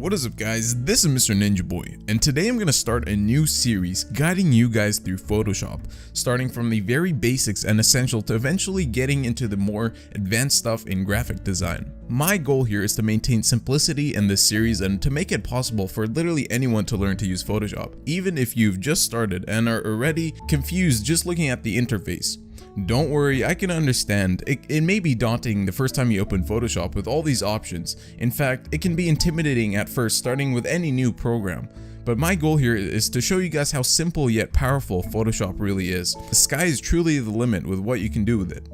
What is up guys, this is Mr. Ninja Boy, and today I'm going to start a new series guiding you guys through Photoshop, starting from the very basics and essential to eventually getting into the more advanced stuff in graphic design. My goal here is to maintain simplicity in this series and to make it possible for literally anyone to learn to use Photoshop, even if you've just started and are already confused just looking at the interface. Don't worry, I can understand. It may be daunting the first time you open Photoshop with all these options. In fact, it can be intimidating at first starting with any new program. But my goal here is to show you guys how simple yet powerful Photoshop really is. The sky is truly the limit with what you can do with it.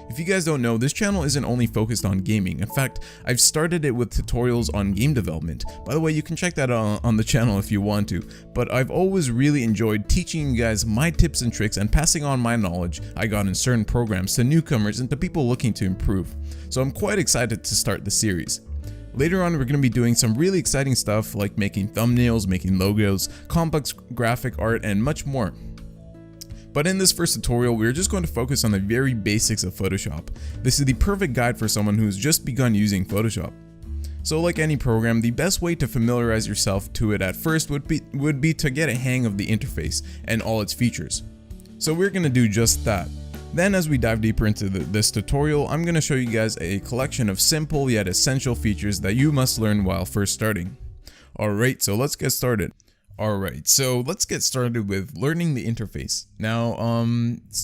If you guys don't know, this channel isn't only focused on gaming. In fact, I've started it with tutorials on game development. By the way, you can check that on the channel if you want to. But I've always really enjoyed teaching you guys my tips and tricks and passing on my knowledge I got in certain programs to newcomers and to people looking to improve. So I'm quite excited to start the series. Later on, we're going to be doing some really exciting stuff like making thumbnails, making logos, complex graphic art, and much more. But in this first tutorial, we're just going to focus on the very basics of Photoshop. This is the perfect guide for someone who's just begun using Photoshop. So like any program, the best way to familiarize yourself to it at first would be to get a hang of the interface and all its features. So we're going to do just that. Then as we dive deeper into this tutorial, I'm going to show you guys a collection of simple yet essential features that you must learn while first starting. Alright, so let's get started. Alright, so let's get started with learning the interface. Now,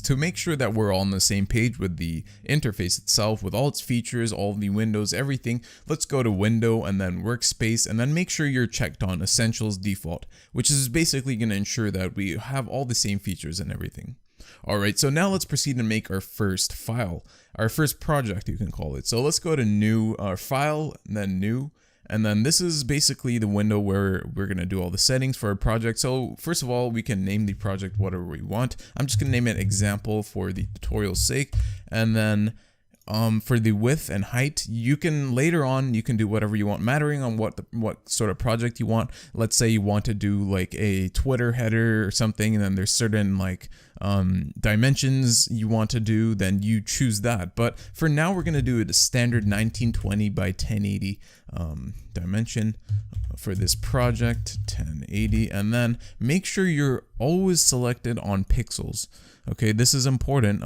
to make sure that we're all on the same page with the interface itself, with all its features, all the windows, everything, let's go to Window and then Workspace, and then make sure you're checked on Essentials Default, which is basically going to ensure that we have all the same features and everything. Alright, so now let's proceed and make our first file, our first project you can call it. So let's go to New, File, and then New. And then this is basically the window where we're going to do all the settings for our project. So first of all, we can name the project whatever we want. I'm just going to name it example for the tutorial's sake. And then for the width and height, you can later on, you can do whatever you want, mattering on what sort of project you want. Let's say you want to do like a Twitter header or something, and then there's certain like dimensions you want to do, then you choose that. But for now, we're going to do it a standard 1920 by 1080 dimension for this project, 1080, and then make sure you're always selected on pixels. Okay, this is important.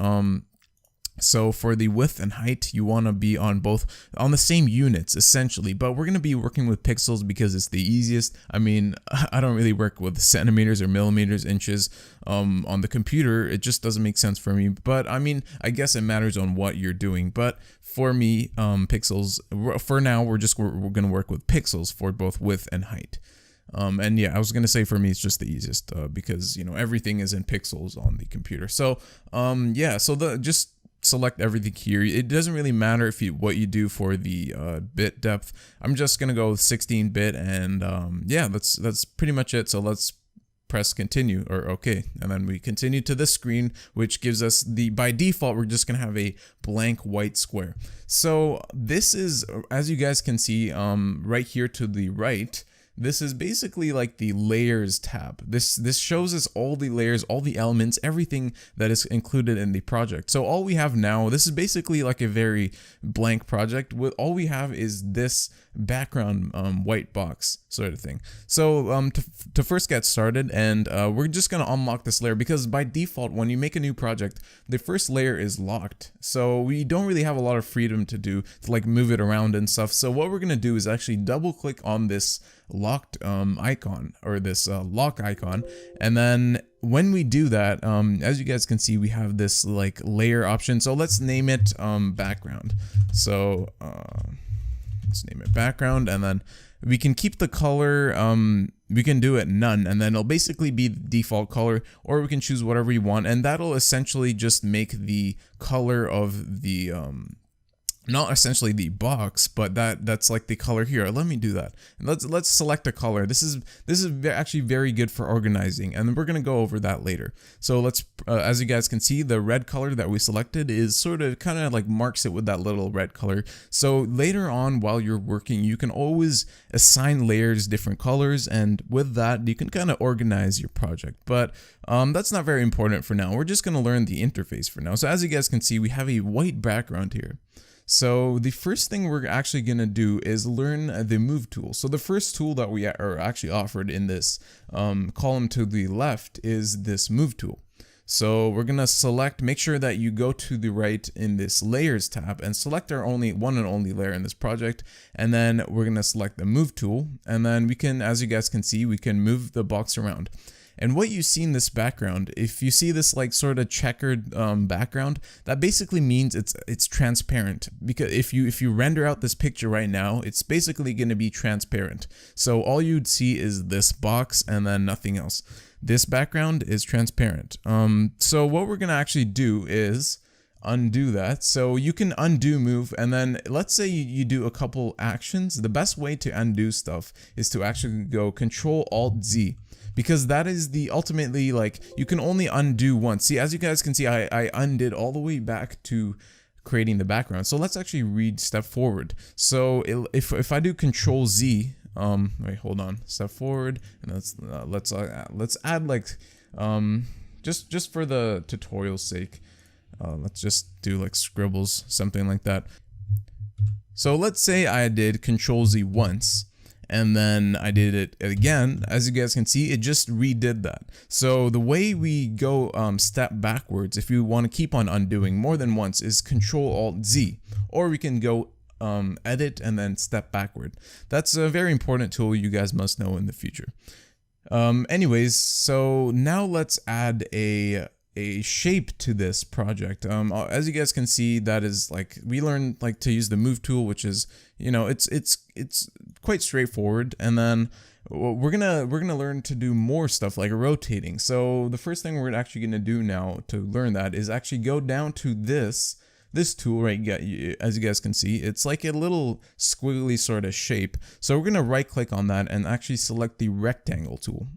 So for the width and height, you want to be on the same units essentially, but we're going to be working with pixels because it's the easiest. I mean, I don't really work with centimeters or millimeters, inches on the computer. It just doesn't make sense for me, but I mean, I guess it matters on what you're doing. But for me, pixels, for now, we're going to work with pixels for both width and height. And yeah, I was gonna say for me it's just the easiest because you know everything is in pixels on the computer. So yeah, so just select everything here. It doesn't really matter what you do for the bit depth. I'm just gonna go with 16-bit, and yeah, that's pretty much it. So let's press continue or okay, and then we continue to this screen, which gives us by default we're just gonna have a blank white square. So this is, as you guys can see right here to the right, this is basically like the layers tab. This shows us all the layers, all the elements, everything that is included in the project. So all we have now, this is basically like a very blank project. All we have is this background white box sort of thing. So to first get started, and we're just gonna unlock this layer because by default when you make a new project, the first layer is locked. So we don't really have a lot of freedom to like move it around and stuff. So what we're gonna do is actually double click on this locked icon, or this lock icon, and then when we do that, as you guys can see, we have this like layer option. So let's name it background. So let's name it background, and then we can keep the color, we can do it none, and then it'll basically be the default color, or we can choose whatever you want, and that'll essentially just make the color of the not essentially the box, but that's like the color here. Let me do that. And let's select a color. This is actually very good for organizing, and we're gonna go over that later. So let's, as you guys can see, the red color that we selected is sort of kind of like marks it with that little red color. So later on, while you're working, you can always assign layers different colors, and with that, you can kind of organize your project. But that's not very important for now. We're just gonna learn the interface for now. So as you guys can see, we have a white background here. So the first thing we're actually going to do is learn the move tool. So the first tool that we are actually offered in this column to the left is this move tool. So we're going to select, make sure that you go to the right in this layers tab and select our one and only layer in this project. And then we're going to select the move tool. And then we can, as you guys can see, we can move the box around. And what you see in this background, if you see this like sort of checkered background, that basically means it's transparent. Because if you render out this picture right now, it's basically going to be transparent. So all you'd see is this box and then nothing else. This background is transparent. So what we're going to actually do is undo that. So you can undo move, and then let's say you do a couple actions. The best way to undo stuff is to actually go Control-Alt-Z. Because that is the ultimately, like, you can only undo once. See, as you guys can see, I undid all the way back to creating the background. So let's actually read step forward. So if I do Control Z, wait, hold on, step forward, and let's add like, just for the tutorial's sake, let's just do like scribbles, something like that. So let's say I did Control Z once, and then I did it again. As you guys can see, it just redid that. So the way we go step backwards, if you want to keep on undoing more than once, is Control-Alt-Z, or we can go edit and then step backward. That's a very important tool you guys must know in the future. Anyways, so now let's add a shape to this project. As you guys can see, that is like, we learned like to use the move tool, which is, you know, it's quite straightforward. And then we're gonna learn to do more stuff like rotating. So the first thing we're actually gonna do now to learn that is actually go down to this tool right. As you guys can see, it's like a little squiggly sort of shape. So we're gonna right click on that and actually select the rectangle tool.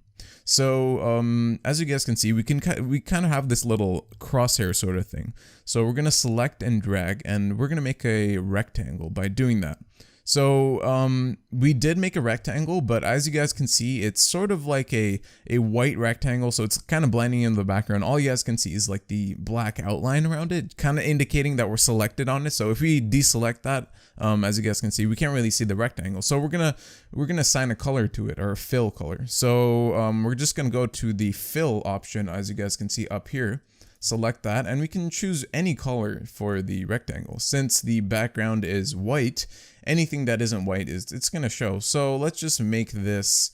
So as you guys can see, we kind of have this little crosshair sort of thing. So we're gonna select and drag, and we're gonna make a rectangle by doing that. So we did make a rectangle, but as you guys can see, it's sort of like a white rectangle, so it's kind of blending in the background. All you guys can see is like the black outline around it, kind of indicating that we're selected on it. So if we deselect that, as you guys can see, we can't really see the rectangle. So we're gonna assign a color to it, or a fill color. So we're just gonna go to the fill option, as you guys can see up here. Select that, and we can choose any color for the rectangle. Since the background is white, anything that isn't white it's gonna show. So let's just make this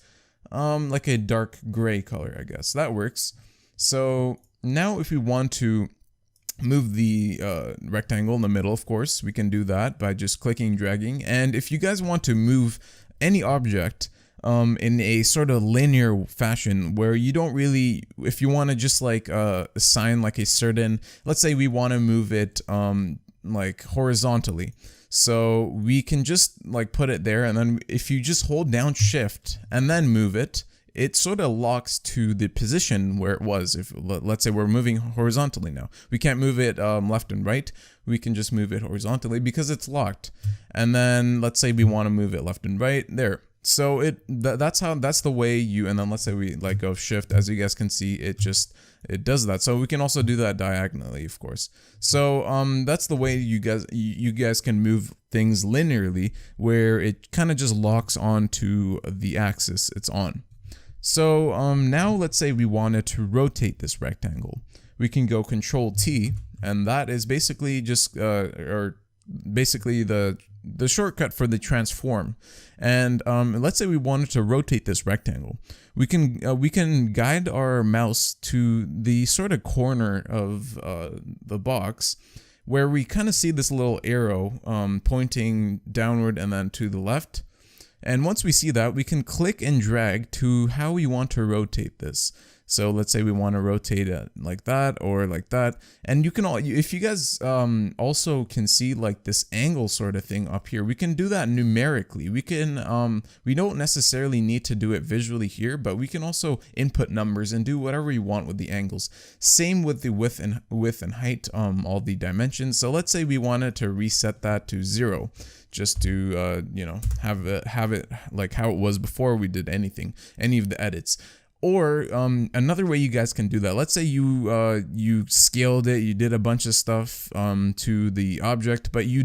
like a dark gray color, I guess. That works. So now if we want to move the rectangle in the middle, of course, we can do that by just clicking and dragging. And if you guys want to move any object in a sort of linear fashion, where you don't really, if you want to just like assign like a certain, let's say we want to move it like horizontally, so we can just like put it there, and then if you just hold down shift and then move it, it sort of locks to the position where it was. If let's say we're moving horizontally now, we can't move it left and right, we can just move it horizontally because it's locked. And then let's say we want to move it left and right, there. So that's the way you, and then let's say we like go shift, as you guys can see, it does that. So we can also do that diagonally, of course. So that's the way you guys can move things linearly, where it kind of just locks onto the axis it's on. So now let's say we wanted to rotate this rectangle. We can go Control T, and that is basically just basically the shortcut for the transform. And let's say we wanted to rotate this rectangle. We can guide our mouse to the sort of corner of the box, where we kind of see this little arrow pointing downward and then to the left. And once we see that, we can click and drag to how we want to rotate this. So let's say we want to rotate it like that or like that. And you can if you guys also can see like this angle sort of thing up here, we can do that numerically. We can we don't necessarily need to do it visually here, but we can also input numbers and do whatever you want with the angles. Same with the width and height, all the dimensions. So let's say we wanted to reset that to 0. Just to you know, have it like how it was before we did any of the edits. Or another way you guys can do that, let's say you scaled it, you did a bunch of stuff to the object, but you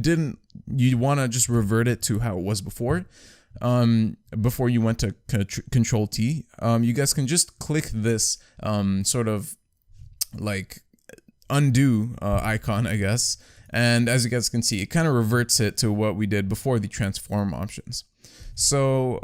want to just revert it to how it was before. Before you went to Control T, you guys can just click this sort of like undo icon, I guess. And as you guys can see, it kind of reverts it to what we did before the transform options. So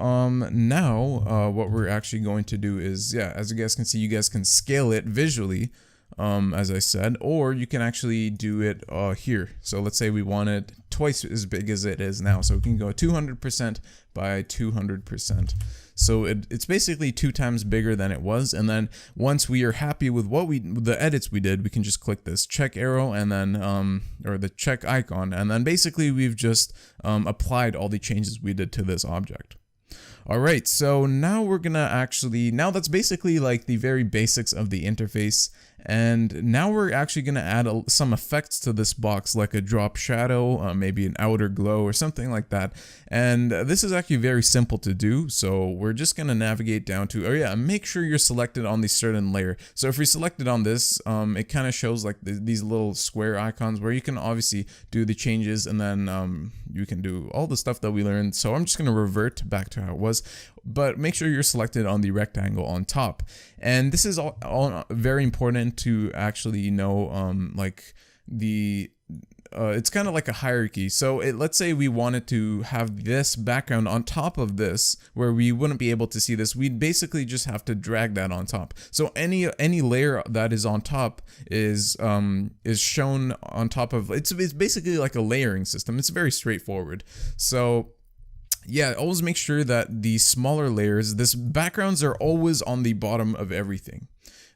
now what we're actually going to do is, yeah, as you guys can see, you guys can scale it visually, as I said, or you can actually do it here. So let's say we want it twice as big as it is now. So we can go 200% by 200%. So it's basically 2 times bigger than it was. And then once we are happy with the edits we did, we can just click this check arrow and then, or the check icon. And then basically we've just applied all the changes we did to this object. All right, so now we're gonna now that's basically like the very basics of the interface. And now we're actually gonna add some effects to this box, like a drop shadow, maybe an outer glow or something like that. And this is actually very simple to do. So we're just gonna navigate down to, oh yeah, make sure you're selected on the certain layer. So if you're selected on this, it kind of shows like these little square icons where you can obviously do the changes, and then you can do all the stuff that we learned. So I'm just gonna revert back to how it was. But make sure you're selected on the rectangle on top. And this is all very important to actually know, like it's kind of like a hierarchy. So let's say we wanted to have this background on top of this, where we wouldn't be able to see this. We'd basically just have to drag that on top. So any layer that is on top is shown on top of, it's basically like a layering system. It's very straightforward. So yeah, always make sure that the smaller layers, backgrounds are always on the bottom of everything.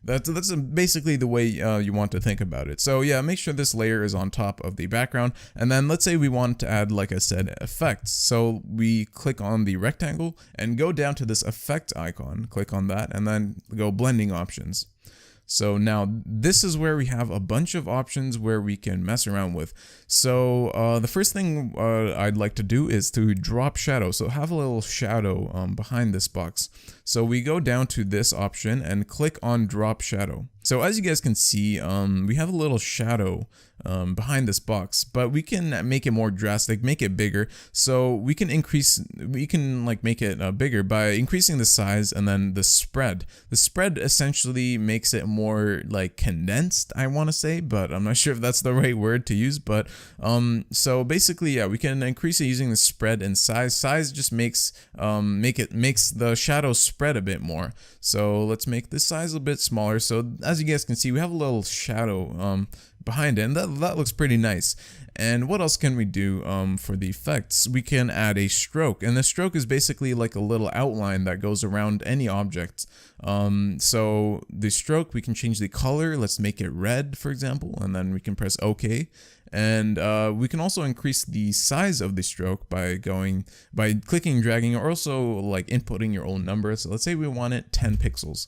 That's basically the way you want to think about it. So yeah, make sure this layer is on top of the background. And then let's say we want to add, like I said, effects. So we click on the rectangle and go down to this effect icon, click on that, and then go blending options. So now this is where we have a bunch of options where we can mess around with. So the first thing I'd like to do is to drop shadow. So have a little shadow behind this box. So we go down to this option and click on drop shadow. So as you guys can see, we have a little shadow behind this box, but we can make it more drastic, make it bigger. So we can like make it bigger by increasing the size and then the spread. The spread essentially makes it more like condensed, I want to say, but I'm not sure if that's the right word to use. But so basically, yeah, we can increase it using the spread and size. Size just makes the shadow spread a bit more. So let's make this size a bit smaller. So as you guys can see, we have a little shadow behind it, and that looks pretty nice. And what else can we do for the effects? We can add a stroke, and the stroke is basically like a little outline that goes around any object. So the stroke, we can change the color. Let's make it red, for example, and then we can press OK. And we can also increase the size of the stroke by clicking and dragging, or also like inputting your own number. So let's say we want it 10 pixels.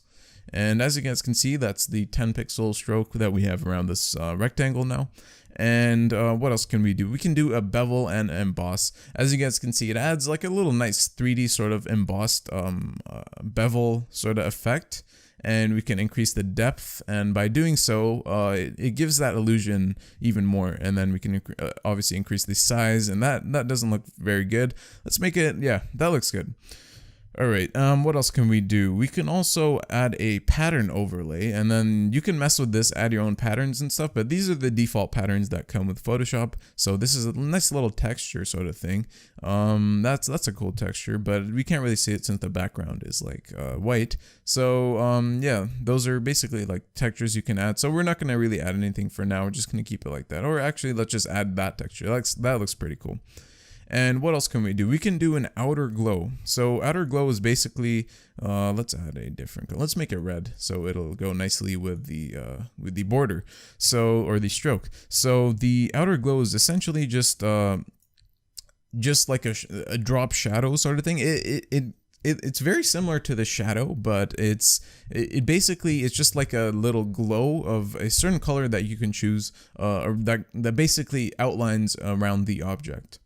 And as you guys can see, that's the 10 pixel stroke that we have around this rectangle now. And what else can we do? We can do a bevel and emboss. As you guys can see, it adds like a little nice 3D sort of embossed bevel sort of effect. And we can increase the depth, and by doing so, it gives that illusion even more. And then we can obviously increase the size, and that doesn't look very good. Let's make it, yeah, that looks good. All right, what else can we do? We can also add a pattern overlay, and then you can mess with this, add your own patterns and stuff, but these are the default patterns that come with Photoshop. So this is a nice little texture sort of thing. That's a cool texture, but we can't really see it since the background is like white. So yeah, those are basically like textures you can add. So we're not gonna really add anything for now. We're just gonna keep it like that. Or actually, let's just add that texture. That looks pretty cool. And what else can we do? We can do an outer glow. So outer glow is basically, let's add a different color. Let's make it red, so it'll go nicely with the border, or the stroke. So the outer glow is essentially just like a drop shadow sort of thing. It's very similar to the shadow, but it basically it's just like a little glow of a certain color that you can choose, or that basically outlines around the object.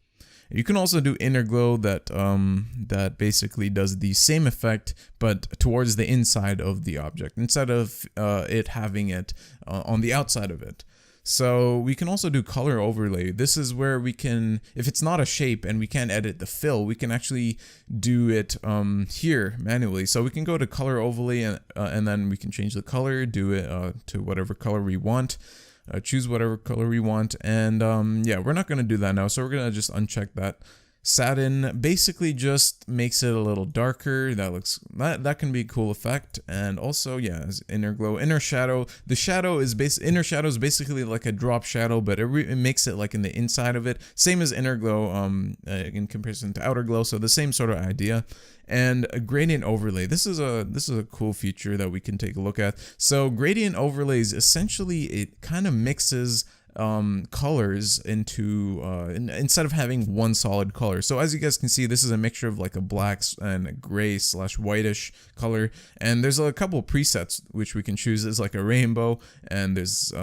You can also do inner glow that that basically does the same effect but towards the inside of the object instead of it having it on the outside of it. So we can also do color overlay. This is where we can, if it's not a shape and we can't edit the fill, we can actually do it here manually. So we can go to color overlay and then we can change the color, do it to whatever color we want. Choose whatever color we want, and yeah, we're not going to do that now, so we're going to just uncheck that. Satin basically just makes it a little darker. That can be a cool effect. And also, yeah, as inner glow, inner shadow. The shadow is inner shadow is basically like a drop shadow, but it makes it like in the inside of it. Same as inner glow in comparison to outer glow, so the same sort of idea. And a gradient overlay. This is a cool feature that we can take a look at. So gradient overlays, essentially it kind of mixes colors into instead of having one solid color. So as you guys can see, this is a mixture of like a black and a gray / whitish color, and there's a couple presets which we can choose. There's like a rainbow, and there's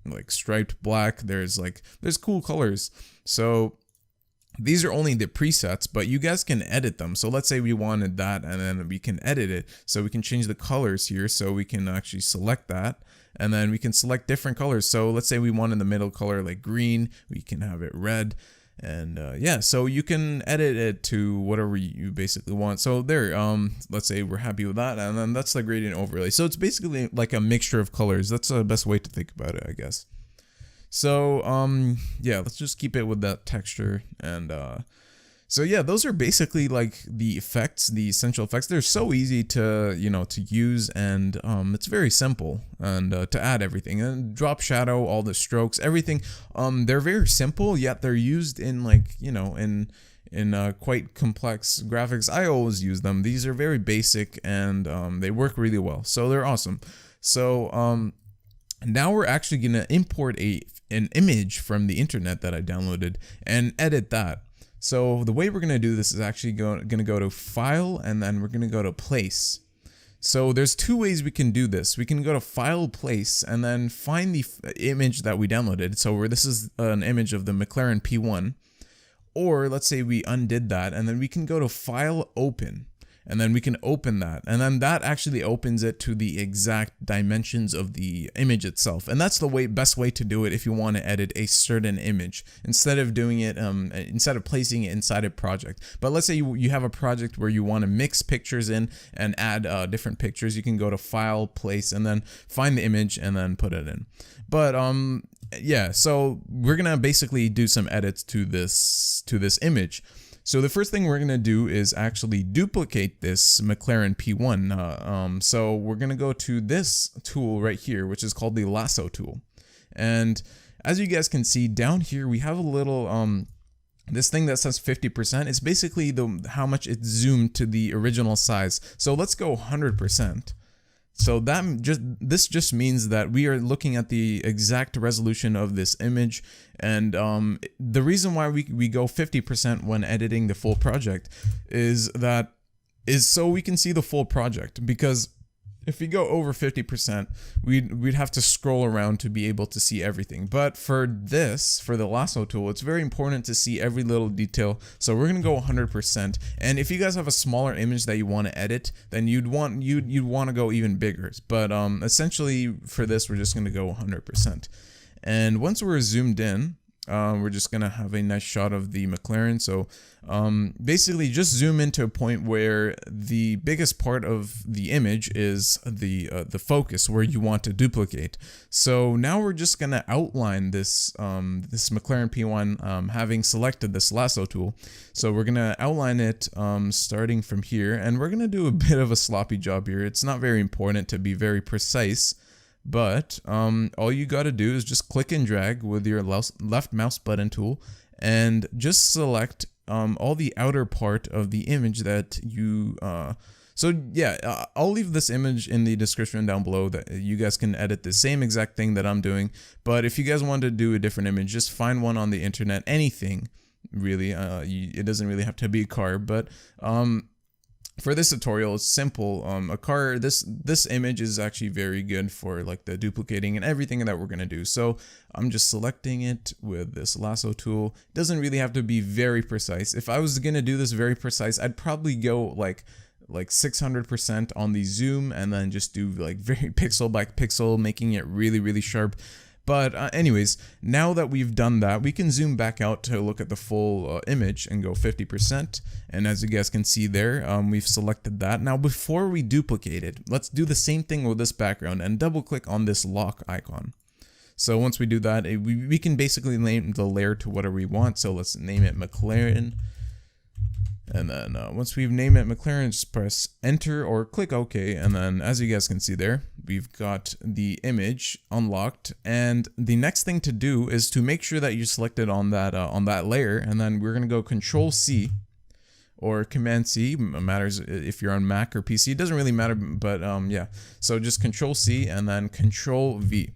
like striped black, there's cool colors. So these are only the presets, but you guys can edit them. So let's say we wanted that, and then we can edit it. So we can change the colors here, so we can actually select that, and then we can select different colors. So let's say we wanted the middle color like green, we can have it red, and yeah, so you can edit it to whatever you basically want. So there, let's say we're happy with that, and then that's the gradient overlay. So it's basically like a mixture of colors. That's the best way to think about it, I guess. So yeah, let's just keep it with that texture. And so yeah, those are basically like the effects, the essential effects. They're so easy to to use, and it's very simple, and to add everything, and drop shadow, all the strokes, everything. They're very simple, yet they're used in like in quite complex graphics. I always use them. These are very basic, and they work really well, so they're awesome. So now we're actually gonna import an image from the internet that I downloaded and edit that. So the way we're gonna do this is actually gonna go to File, and then we're gonna go to Place. So there's two ways we can do this. We can go to File, Place, and then find the image that we downloaded. So this is an image of the McLaren P1. Or let's say we undid that, and then we can go to File, Open. And then we can open that, and then that actually opens it to the exact dimensions of the image itself. And that's the best way to do it if you want to edit a certain image, instead of doing it instead of placing it inside a project. But let's say you have a project where you want to mix pictures in and add different pictures. You can go to File, Place, and then find the image and then put it in. But yeah, so we're gonna basically do some edits to this image. So the first thing we're going to do is actually duplicate this McLaren P1. So we're going to go to this tool right here, which is called the lasso tool. And as you guys can see down here, we have a little this thing that says 50%. It's basically how much it's zoomed to the original size. So let's go 100%. So this just means that we are looking at the exact resolution of this image. And the reason why we go 50% when editing the full project is so we can see the full project. Because if we go over 50%, we'd have to scroll around to be able to see everything. But for the lasso tool, it's very important to see every little detail. So we're gonna go 100%. And if you guys have a smaller image that you want to edit, then you'd want to go even bigger. But essentially for this, we're just gonna go 100%. And once we're zoomed in, we're just gonna have a nice shot of the McLaren. So basically just zoom into a point where the biggest part of the image is the focus where you want to duplicate. So now we're just gonna outline this McLaren P1 having selected this lasso tool. So we're gonna outline it starting from here, and we're gonna do a bit of a sloppy job here. It's not very important to be very precise. But all you got to do is just click and drag with your left mouse button tool, and just select all the outer part of the image that you so yeah, I'll leave this image in the description down below that you guys can edit the same exact thing that I'm doing. But if you guys want to do a different image, just find one on the internet, anything really. It doesn't really have to be a car, but for this tutorial, it's simple. This image is actually very good for like the duplicating and everything that we're gonna do. So I'm just selecting it with this lasso tool. It doesn't really have to be very precise. If I was gonna do this very precise, I'd probably go like 600% on the zoom and then just do like very pixel by pixel, making it really sharp. But anyways, now that we've done that, we can zoom back out to look at the full image and go 50%. And as you guys can see there, we've selected that. Now, before we duplicate it, let's do the same thing with this background and double click on this lock icon. So once we do that, we can basically name the layer to whatever we want. So let's name it McLaren. And then once we've named it McLaren, just press enter or click OK. And then as you guys can see there, we've got the image unlocked. And the next thing to do is to make sure that you selected on that layer. And then we're going to go Control C or Command C. Matters if you're on Mac or PC. It doesn't really matter, but yeah. So just Control C and then Control V.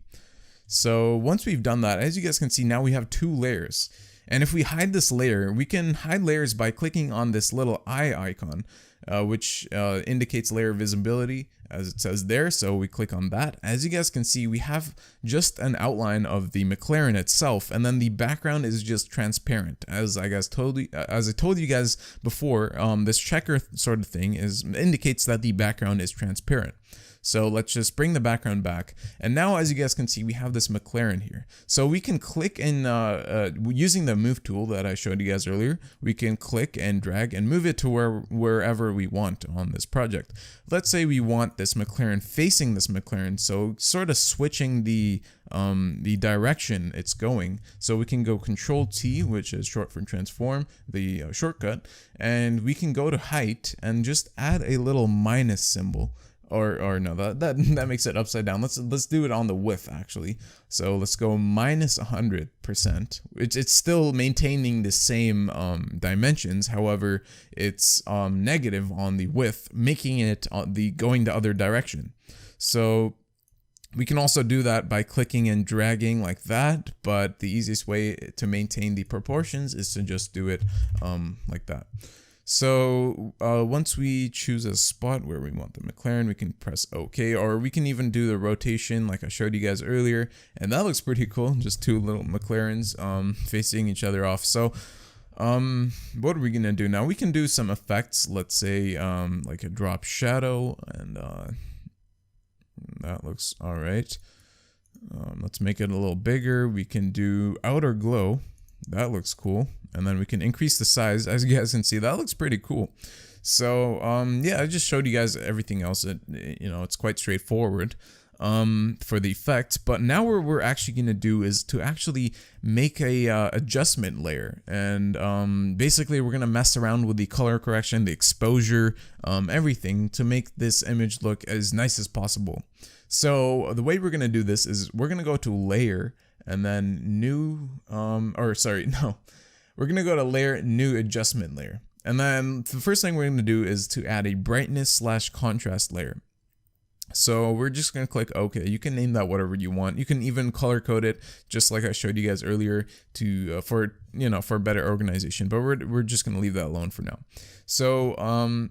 So once we've done that, as you guys can see, now we have 2 layers. And if we hide this layer, we can hide layers by clicking on this little eye icon, which indicates layer visibility, as it says there. So we click on that. As you guys can see, we have just an outline of the McLaren itself, and then the background is just transparent. As I told you guys before, this checker sort of thing indicates that the background is transparent. So let's just bring the background back. And now, as you guys can see, we have this McLaren here. So we can click in, using the move tool that I showed you guys earlier, we can click and drag and move it to wherever we want on this project. Let's say we want this McLaren facing this McLaren. So sort of switching the direction it's going. So we can go Control T, which is short for transform, the shortcut, and we can go to height and just add a little minus symbol. Or no, that makes it upside down. Let's do it on the width actually. So let's go minus 100%. It's still maintaining the same dimensions. However, it's negative on the width, making it going the other direction. So we can also do that by clicking and dragging like that. But the easiest way to maintain the proportions is to just do it like that. So once we choose a spot where we want the McLaren, we can press OK, or we can even do the rotation like I showed you guys earlier, and that looks pretty cool. Just 2 little McLarens facing each other off. So what are we gonna do now? We can do some effects. Let's say like a drop shadow, and that looks all right. Let's make it a little bigger. We can do outer glow. That looks cool. And then we can increase the size. As you guys can see, that looks pretty cool. So yeah, I just showed you guys everything else. It's quite straightforward for the effect. But now what we're actually going to do is to actually make a adjustment layer. And basically we're going to mess around with the color correction, the exposure, everything to make this image look as nice as possible. So the way we're going to do this is we're going to go to layer and then new, we're going to go to layer, new adjustment layer. And then the first thing we're going to do is to add a brightness / contrast layer. So we're just going to click OK. You can name that whatever you want. You can even color code it just like I showed you guys earlier to for better organization. But we're just going to leave that alone for now. So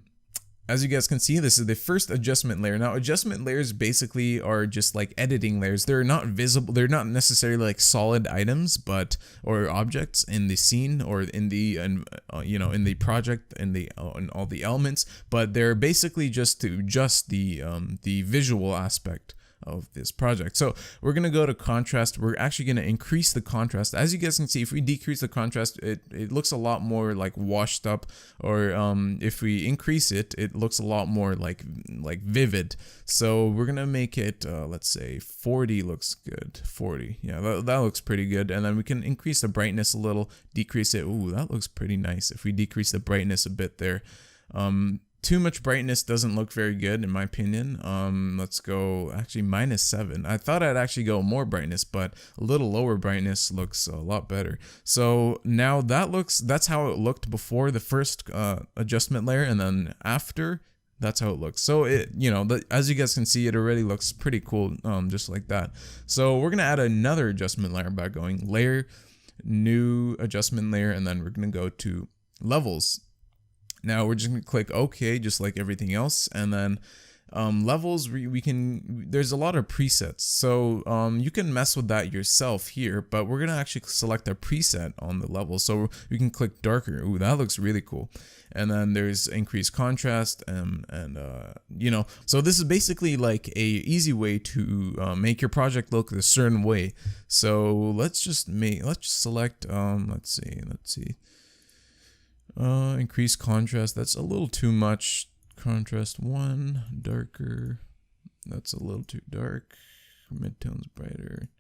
as you guys can see, this is the first adjustment layer. Now, adjustment layers basically are just like editing layers. They're not visible. They're not necessarily like solid items, or objects in the scene or in the in the project in all the elements. But they're basically just to adjust the visual aspect of this project. So we're going to go to contrast. We're actually going to increase the contrast. As you guys can see, if we decrease the contrast, it looks a lot more like washed up, or if we increase it, it looks a lot more like vivid. So we're going to make it, let's say 40 looks good. 40. Yeah, that looks pretty good. And then we can increase the brightness a little, decrease it. Ooh, that looks pretty nice. If we decrease the brightness a bit there, too much brightness doesn't look very good in my opinion. Let's go actually -7. I thought I'd actually go more brightness, but a little lower brightness looks a lot better. So now that's how it looked before the first adjustment layer, and then after, that's how it looks. So as you guys can see, it already looks pretty cool, just like that. So we're gonna add another adjustment layer by going layer, new adjustment layer, and then we're gonna go to levels. Now we're just gonna click OK, just like everything else, and then levels, we can, there's a lot of presets, so you can mess with that yourself here, but we're gonna actually select a preset on the level, so we can click darker. Ooh, that looks really cool. And then there's increased contrast, and you know, so this is basically like a easy way to make your project look a certain way. So let's just select let's see increase contrast. That's a little too much. Contrast 1, darker, that's a little too dark. Midtones brighter,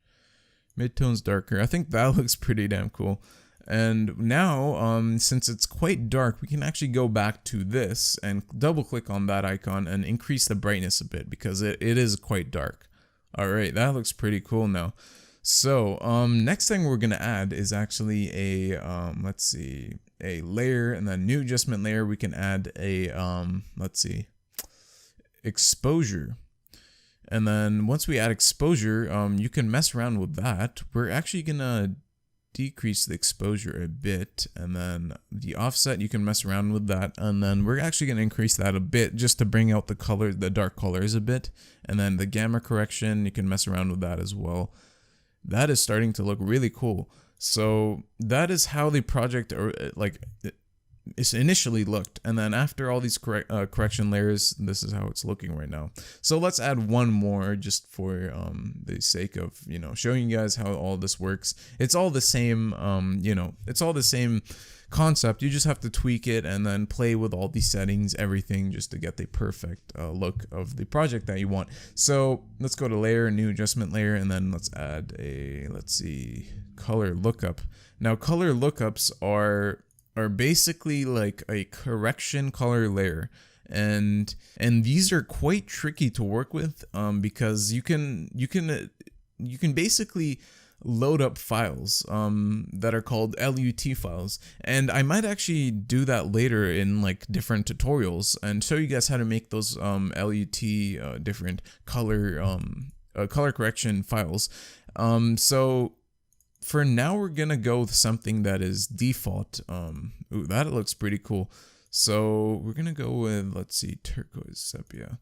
midtones darker. I think that looks pretty damn cool. And now since it's quite dark, we can actually go back to this and double click on that icon and increase the brightness a bit, because it is quite dark. All right, that looks pretty cool now. So next thing we're gonna add is actually a let's see, a layer, and then new adjustment layer. We can add a let's see, exposure. And then once we add exposure, you can mess around with that. We're actually gonna decrease the exposure a bit, and then the offset, you can mess around with that, and then we're actually going to increase that a bit just to bring out the color, the dark colors a bit. And then the gamma correction, you can mess around with that as well. That is starting to look really cool. So that is how the project, or like, it's initially looked, and then after all these correction layers, this is how it's looking right now. So let's add one more just for the sake of, you know, showing you guys how all this works. It's all the same, you know, it's all the same concept. You just have to tweak it and then play with all these settings, everything, just to get the perfect look of the project that you want. So let's go to layer, new adjustment layer, and then let's add a, let's see, color lookup. Now color lookups are basically like a correction color layer, and these are quite tricky to work with because you can basically load up files that are called LUT files, and I might actually do that later in like different tutorials and show you guys how to make those LUT different color color correction files. So for now, we're gonna go with something that is default. Ooh, that looks pretty cool. So we're gonna go with, let's see, turquoise sepia.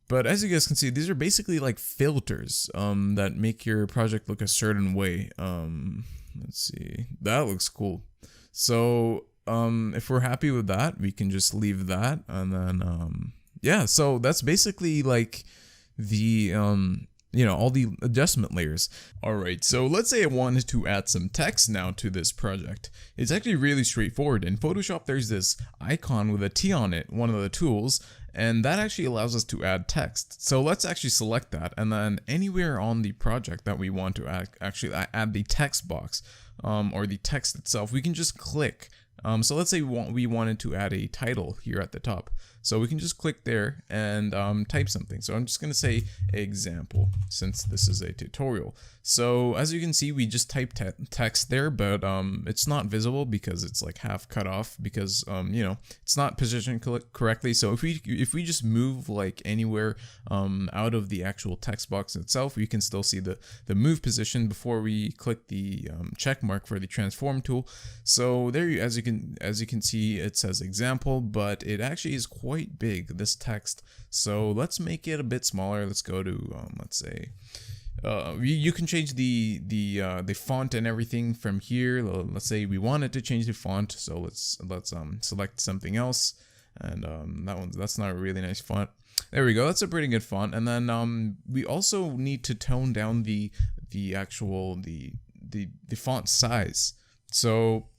But as you guys can see, these are basically like filters that make your project look a certain way. Let's see, that looks cool. So if we're happy with that, we can just leave that, and then yeah. So that's basically like the you know, all the adjustment layers. Alright, so let's say I wanted to add some text now to this project. It's actually really straightforward. In Photoshop, there's this icon with a T on it, one of the tools, and that actually allows us to add text. So let's actually select that, and then anywhere on the project that we want to actually add the text box, or the text itself, we can just click. So let's say we wanted to add a title here at the top. So we can just click there and type something. So I'm just going to say example, since this is a tutorial. So as you can see, we just typed text there, but it's not visible because it's like half cut off, because you know, it's not positioned correctly. So if we just move like anywhere out of the actual text box itself, we can still see the move position before we click the check mark for the transform tool. So there, as you can see, it says example, but it actually is quite big, this text. So let's make it a bit smaller. Let's go to let's say you can change the font and everything from here. Let's say we wanted to change the font, so let's select something else, and that's not a really nice font. There we go. That's a pretty good font. And then we also need to tone down the actual font size. So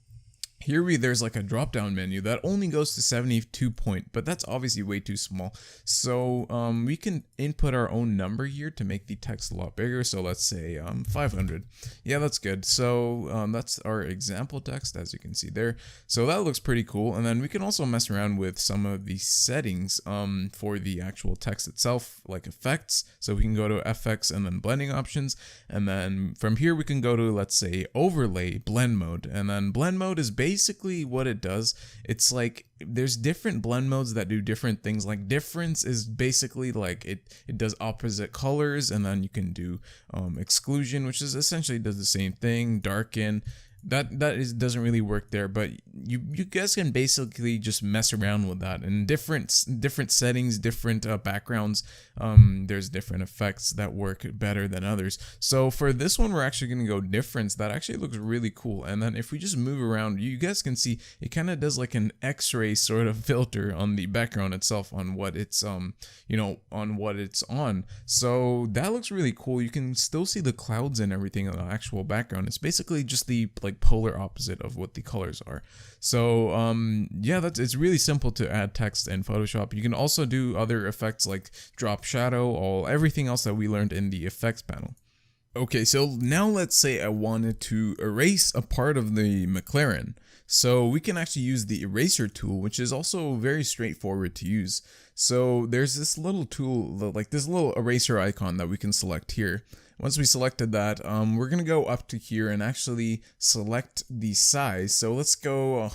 here there's like a drop down menu that only goes to 72 point, but that's obviously way too small. So we can input our own number here to make the text a lot bigger. So let's say 500. Yeah, that's good. So that's our example text, as you can see there. So that looks pretty cool. And then we can also mess around with some of the settings for the actual text itself, like effects. So we can go to FX and then blending options. And then from here we can go to, let's say, overlay blend mode. And then blend mode is basically what it does. It's like there's different blend modes that do different things. Like difference is basically like it does opposite colors, and then you can do exclusion, which is essentially does the same thing. Darken, doesn't really work there, but you guys can basically just mess around with that in different settings, different backgrounds. There's different effects that work better than others. So for this one, we're actually going to go difference. That actually looks really cool. And then if we just move around, you guys can see it kind of does like an X-ray sort of filter on the background itself, on what it's on what it's on. So that looks really cool. You can still see the clouds and everything in the actual background. It's basically just the polar opposite of what the colors are. So yeah, it's really simple to add text in Photoshop. You can also do other effects like drop shadow, everything else that we learned in the effects panel. Okay, so now let's say I wanted to erase a part of the McLaren. So we can actually use the eraser tool, which is also very straightforward to use. So there's this little tool, like this little eraser icon that we can select here. Once we selected that, we're gonna go up to here and actually select the size. So let's go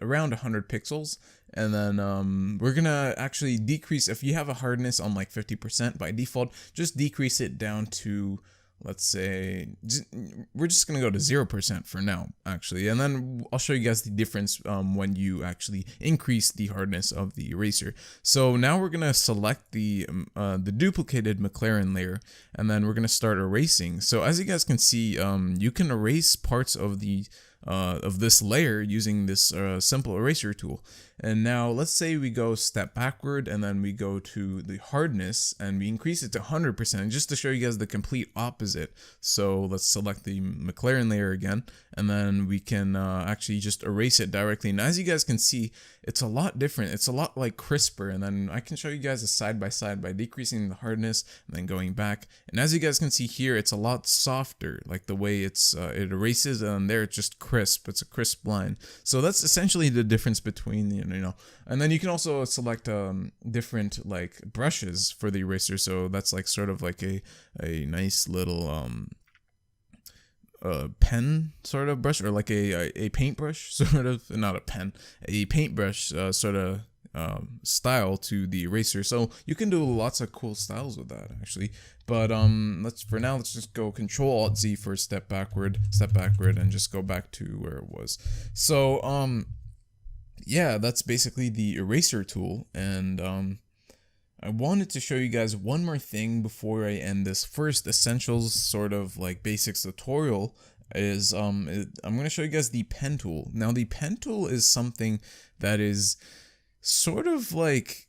around 100 pixels. And then we're gonna actually decrease, if you have a hardness on like 50% by default, just decrease it down to, let's say, we're just gonna go to 0% for now, actually, and then I'll show you guys the difference when you actually increase the hardness of the eraser. So now we're gonna select the duplicated McLaren layer, and then we're gonna start erasing. So as you guys can see, you can erase parts of this layer using this simple eraser tool. And now let's say we go step backward, and then we go to the hardness and we increase it to 100%, just to show you guys the complete opposite. So let's select the McLaren layer again, and then we can actually just erase it directly. And as you guys can see, it's a lot different. It's a lot like crisper. And then I can show you guys a side by side by decreasing the hardness and then going back. And as you guys can see here, it's a lot softer, like the way it erases, and there it's just crisp. It's a crisp line. So that's essentially the difference between and then you can also select different like brushes for the eraser. So that's like sort of like a nice little pen sort of brush, or like a paintbrush sort of, not a pen, a paintbrush sort of style to the eraser. So you can do lots of cool styles with that actually. But let's just go Control-Alt-Z for step backward, and just go back to where it was. So yeah, that's basically the eraser tool. And I wanted to show you guys one more thing before I end this first essentials sort of like basics tutorial. Is I'm going to show you guys the pen tool. Now the pen tool is something that is sort of like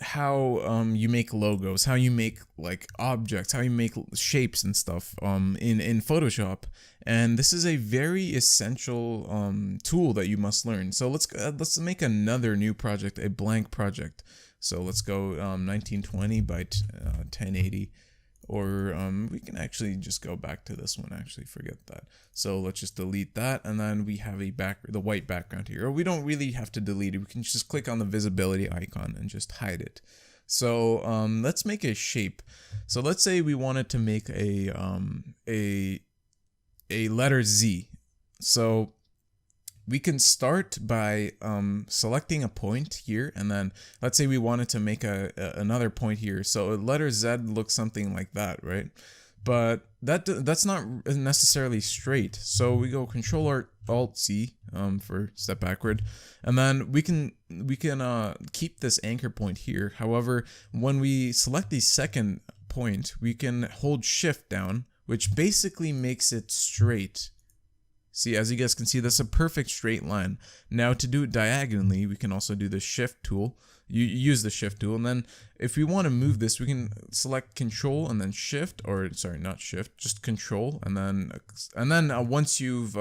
how you make logos, how you make like objects, how you make shapes and stuff in Photoshop. And this is a very essential tool that you must learn. So let's make another new project, a blank project. So let's go 1920 by 1080, or we can actually just go back to this one. Actually, forget that. So let's just delete that, and then we have the white background here. Or we don't really have to delete it. We can just click on the visibility icon and just hide it. So let's make a shape. So let's say we wanted to make a letter Z. So we can start by selecting a point here, and then let's say we wanted to make another point here. So a letter Z looks something like that, right? But that's not necessarily straight. So we go Control-Alt-Z for step backward, and then we can keep this anchor point here. However, when we select the second point, we can hold Shift down, which basically makes it straight. See, as you guys can see, that's a perfect straight line. Now to do it diagonally, we can also do the Shift tool. You use the Shift tool, and then if we want to move this, we can select Control and then Shift, or sorry, not Shift, just Control, and then once you've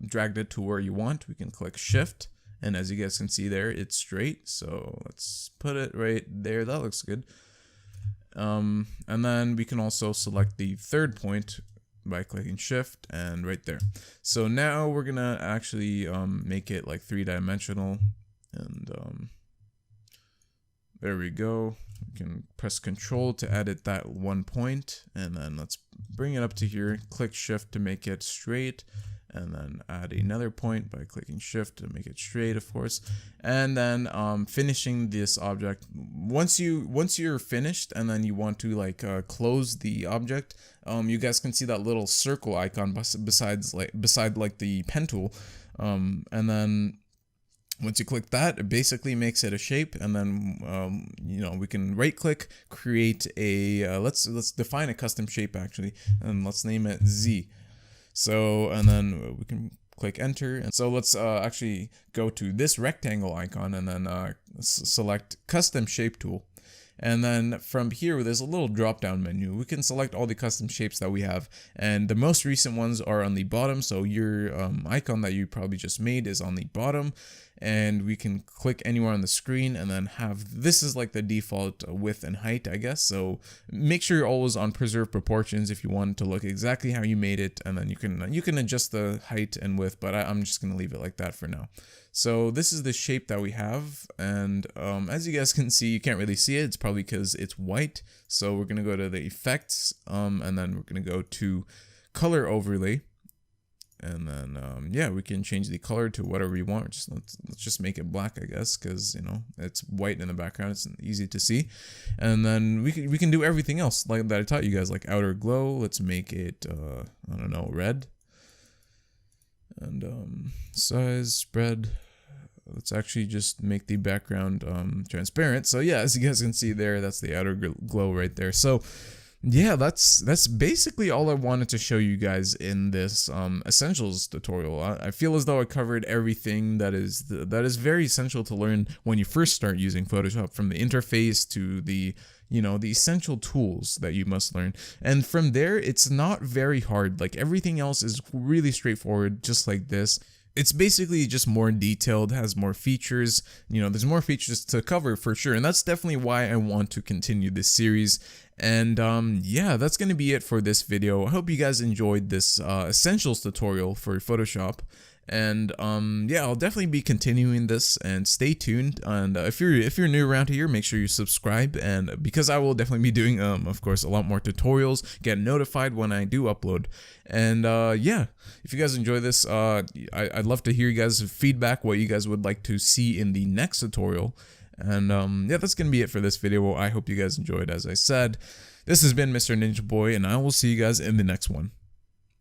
dragged it to where you want, we can click Shift, and as you guys can see there, it's straight. So let's put it right there. That looks good. And then we can also select the third point by clicking Shift, and right there. So now we're gonna actually make it like 3-dimensional, and there we go. We can press Control to edit that one point, and then let's bring it up to here, click Shift to make it straight, and then add another point by clicking shift to make it straight, of course, and then finishing this object. Once you're finished and then you want to like close the object, you guys can see that little circle icon beside the pen tool, and then once you click that, it basically makes it a shape, and then we can right click, create a let's define a custom shape actually, and let's name it Z. So, and then we can click enter, and so let's actually go to this rectangle icon and then select custom shape tool. And then from here, there's a little drop down menu. We can select all the custom shapes that we have, and the most recent ones are on the bottom. So your icon that you probably just made is on the bottom, and we can click anywhere on the screen and then have, this is like the default width and height, I guess. So make sure you're always on preserve proportions if you want it to look exactly how you made it, and then you can adjust the height and width, but I'm just gonna leave it like that for now. So this is the shape that we have, and as you guys can see, you can't really see it. It's probably because it's white. So we're gonna go to the effects, and then we're gonna go to color overlay, and then yeah, we can change the color to whatever we want. Let's just make it black, I guess, because it's white in the background. It's easy to see, and then we can do everything else like that I taught you guys, like outer glow. Let's make it I don't know, red, and size, spread. Let's actually just make the background transparent. So yeah, as you guys can see there, that's the outer glow right there. So yeah, that's basically all I wanted to show you guys in this essentials tutorial. I feel as though I covered everything that is very essential to learn when you first start using Photoshop, from the interface to the the essential tools that you must learn. And from there, it's not very hard. Like, everything else is really straightforward, just like this. It's basically just more detailed, has more features, there's more features to cover for sure. And that's definitely why I want to continue this series. And yeah, that's going to be it for this video. I hope you guys enjoyed this essentials tutorial for Photoshop. And yeah, I'll definitely be continuing this, and stay tuned. And if you're new around here, make sure you subscribe, and because I will definitely be doing of course a lot more tutorials, get notified when I do upload. And yeah, if you guys enjoy this, I'd love to hear you guys' feedback, what you guys would like to see in the next tutorial. And yeah, that's gonna be it for this video. I hope you guys enjoyed. As I said, this has been Mr. Ninja Boy, and I will see you guys in the next one.